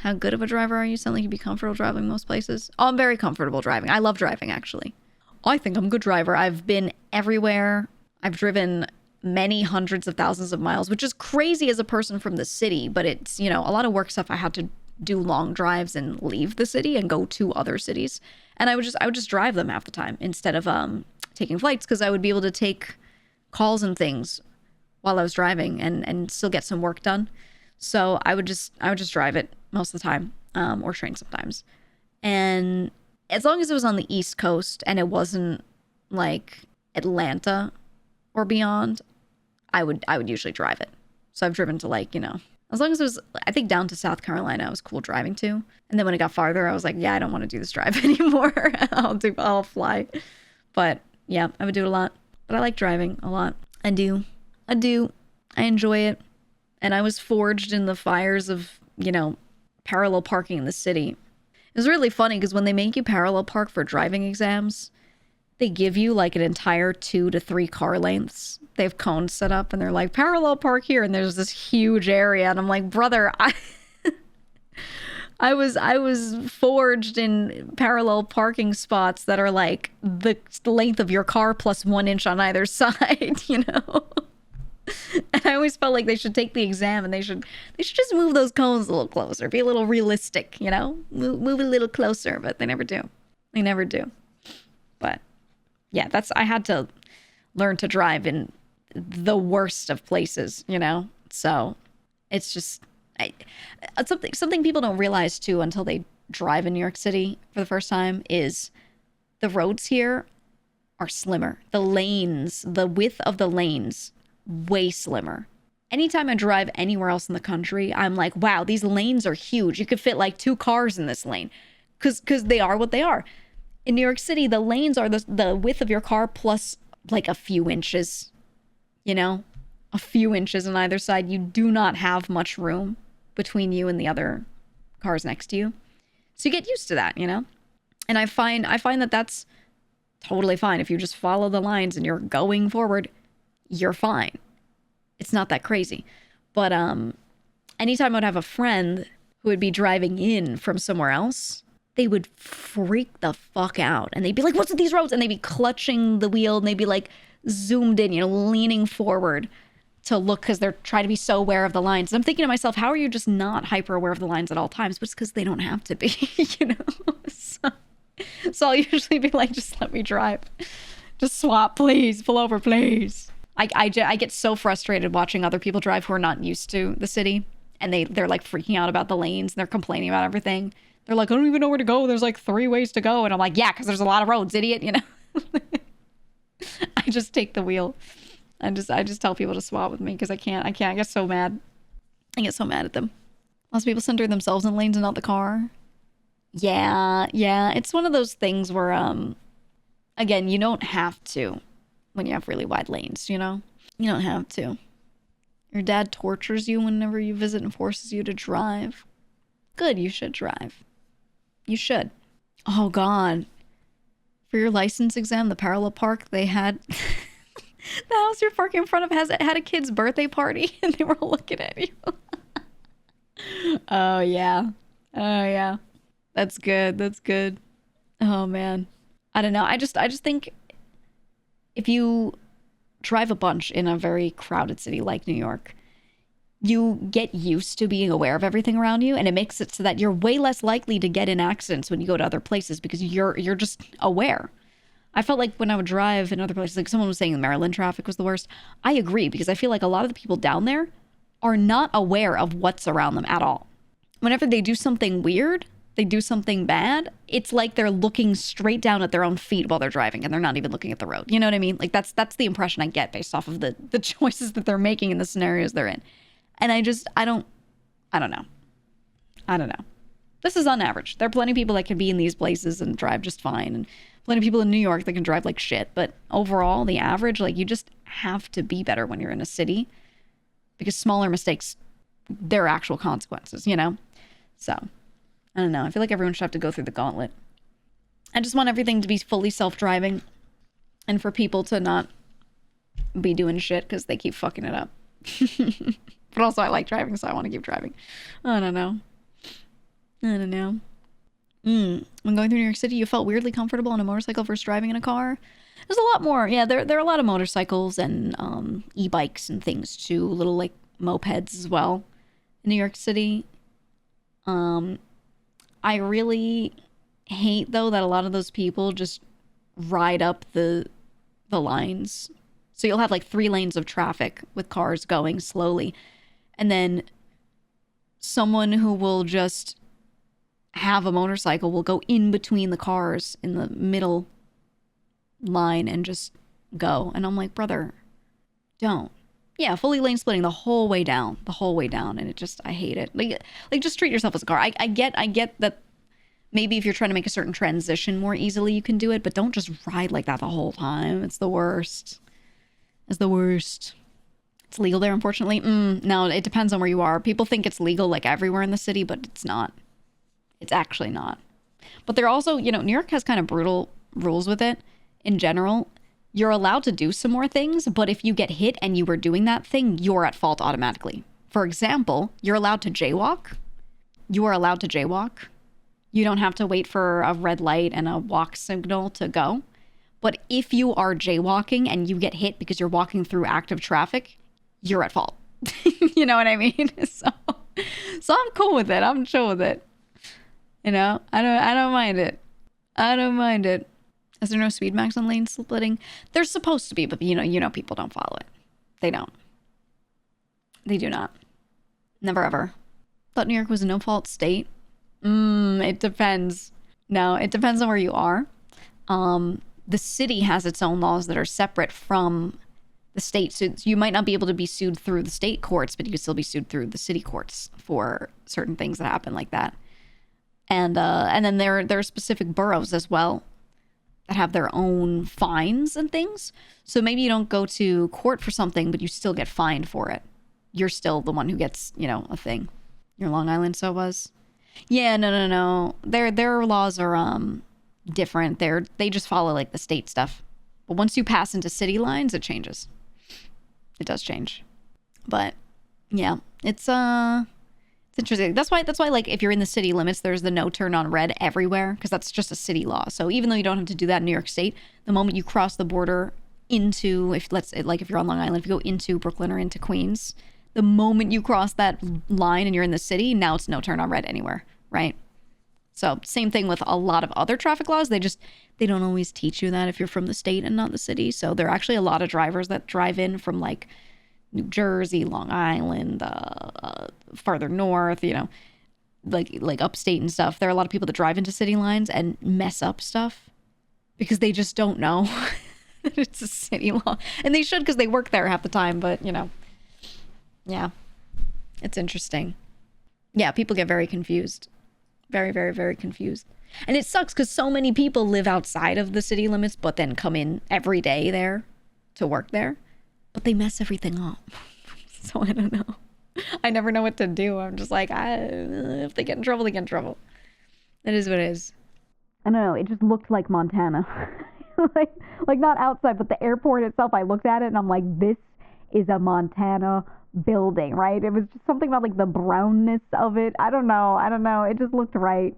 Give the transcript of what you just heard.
How good of a driver are you? Sound like you'd be comfortable driving most places. Oh, I'm very comfortable driving. I love driving, actually. I think I'm a good driver. I've been everywhere. I've driven many hundreds of thousands of miles, which is crazy as a person from the city, but it's, you know, a lot of work stuff I had to do long drives and leave the city and go to other cities. And I would just drive them half the time instead of taking flights, because I would be able to take calls and things while I was driving and still get some work done. So I would just drive it most of the time, or train sometimes. And as long as it was on the East Coast and it wasn't like Atlanta or beyond, I would usually drive it. So I've driven to, like, you know, as long as it was, I think down to South Carolina, I was cool driving to. And then when it got farther, I was like, yeah, I don't want to do this drive anymore. I'll fly. But yeah, I would do it a lot. But I like driving a lot. I do. I enjoy it. And I was forged in the fires of, you know, parallel parking in the city. It was really funny because when they make you parallel park for driving exams, they give you like an entire 2 to 3 car lengths. They have cones set up and they're like, parallel park here. And there's this huge area. And I'm like, brother, I was forged in parallel parking spots that are like the length of your car plus 1 inch on either side, you know? And I always felt like they should take the exam and they should just move those cones a little closer, be a little realistic, you know? Move a little closer, but they never do. They never do. But yeah, I had to learn to drive in the worst of places, you know? So it's just, something people don't realize too until they drive in New York City for the first time is the roads here are slimmer. The lanes, the width of the lanes, way slimmer. Anytime I drive anywhere else in the country, I'm like, wow, these lanes are huge. You could fit like 2 cars in this lane because they are what they are. In New York City, the lanes are the width of your car plus like a few inches, you know, a few inches on either side. You do not have much room between you and the other cars next to you. So you get used to that, you know? And I find that that's totally fine. If you just follow the lines and you're going forward, you're fine. It's not that crazy. But anytime I'd have a friend who would be driving in from somewhere else, they would freak the fuck out. And they'd be like, what's with these roads? And they'd be clutching the wheel and they'd be like zoomed in, you know, leaning forward to look because they're trying to be so aware of the lines. And I'm thinking to myself, how are you just not hyper aware of the lines at all times? But it's because they don't have to be, you know? So I'll usually be like, just let me drive. Just swap, please. Pull over, please. I get so frustrated watching other people drive who are not used to the city. And they're like freaking out about the lanes. And they're complaining about everything. They're like, I don't even know where to go. There's like 3 ways to go. And I'm like, yeah, because there's a lot of roads, idiot, you know? I just take the wheel. I just tell people to swap with me because I can't. I get so mad. I get so mad at them. Lots of people center themselves in lanes and not the car. Yeah. It's one of those things where, again, you don't have to when you have really wide lanes, you know? You don't have to. Your dad tortures you whenever you visit and forces you to drive. Good, you should drive. You should. Oh, God. For your license exam, the parallel park, they had... the house you're parking in front of had a kid's birthday party, and they were all looking at you. Oh, yeah. That's good. Oh, man. I don't know. I just think if you drive a bunch in a very crowded city like New York, you get used to being aware of everything around you, and it makes it so that you're way less likely to get in accidents when you go to other places because you're just aware. I felt like when I would drive in other places, like someone was saying the Maryland traffic was the worst. I agree, because I feel like a lot of the people down there are not aware of what's around them at all. Whenever they do something weird, they do something bad, it's like they're looking straight down at their own feet while they're driving and they're not even looking at the road. You know what I mean? Like that's the impression I get based off of the choices that they're making in the scenarios they're in. And I don't know. This is on average. There are plenty of people that can be in these places and drive just fine. And plenty of people in New York that can drive like shit. But overall, the average, like, you just have to be better when you're in a city. Because smaller mistakes, they're actual consequences, you know? So, I don't know. I feel like everyone should have to go through the gauntlet. I just want everything to be fully self-driving. And for people to not be doing shit because they keep fucking it up. But also I like driving, so I want to keep driving. I don't know. I don't know. When going through New York City, you felt weirdly comfortable on a motorcycle versus driving in a car. There's a lot more. Yeah, there are a lot of motorcycles and e-bikes and things too. Little like mopeds as well in New York City. I really hate though that a lot of those people just ride up the lines. So you'll have like 3 lanes of traffic with cars going slowly, and then someone who will just have a motorcycle will go in between the cars in the middle line and just go. And I'm like, brother, don't. Yeah, fully lane splitting the whole way down. And it just, I hate it. Like just treat yourself as a car. I get that maybe if you're trying to make a certain transition more easily, you can do it, but don't just ride like that the whole time. It's the worst. It's legal there, unfortunately. No, it depends on where you are. People think it's legal like everywhere in the city, but it's not. It's actually not. But they're also, New York has kind of brutal rules with it in general. You're allowed to do some more things, but if you get hit and you were doing that thing, you're at fault automatically. For example, you're allowed to jaywalk. You are allowed to jaywalk. You don't have to wait for a red light and a walk signal to go. But if you are jaywalking and you get hit because you're walking through active traffic, you're at fault. You know what I mean? So I'm cool with it. I'm chill with it. I don't mind it. Is there no speed max on lane splitting? There's supposed to be, but people don't follow it. They don't. They do not. Never ever. Thought New York was a no-fault state. It depends. No, it depends on where you are. The city has its own laws that are separate from the state. So you might not be able to be sued through the state courts, but you can still be sued through the city courts for certain things that happen like that. And then there are specific boroughs as well that have their own fines and things. So maybe you don't go to court for something, but you still get fined for it. You're still the one who gets, a thing. Your Long Island so was. Yeah, no. Their laws are different. They just follow like the state stuff. But once you pass into city lines, it changes. It does change. But yeah, it's interesting. That's why like if you're in the city limits, there's the no turn on red everywhere, because that's just a city law. So even though you don't have to do that in New York State, the moment you cross the border into, if you're on Long Island, if you go into Brooklyn or into Queens, the moment you cross that line and you're in the city, now it's no turn on red anywhere, right? So same thing with a lot of other traffic laws. They don't always teach you that if you're from the state and not the city. So there are actually a lot of drivers that drive in from like New Jersey, Long Island, farther north, like upstate and stuff. There are a lot of people that drive into city lines and mess up stuff because they just don't know that it's a city law. And they should, because they work there half the time, but yeah, it's interesting. Yeah, people get very confused. Very, very, very confused. And it sucks because so many people live outside of the city limits, but then come in every day there to work there. But they mess everything up. So I don't know. I never know what to do. I'm just like, if they get in trouble, they get in trouble. It is what it is. I don't know. It just looked like Montana. like not outside, but the airport itself, I looked at it and I'm like, this is a Montana building, right? It was just something about like the brownness of it. I don't know. It just looked right.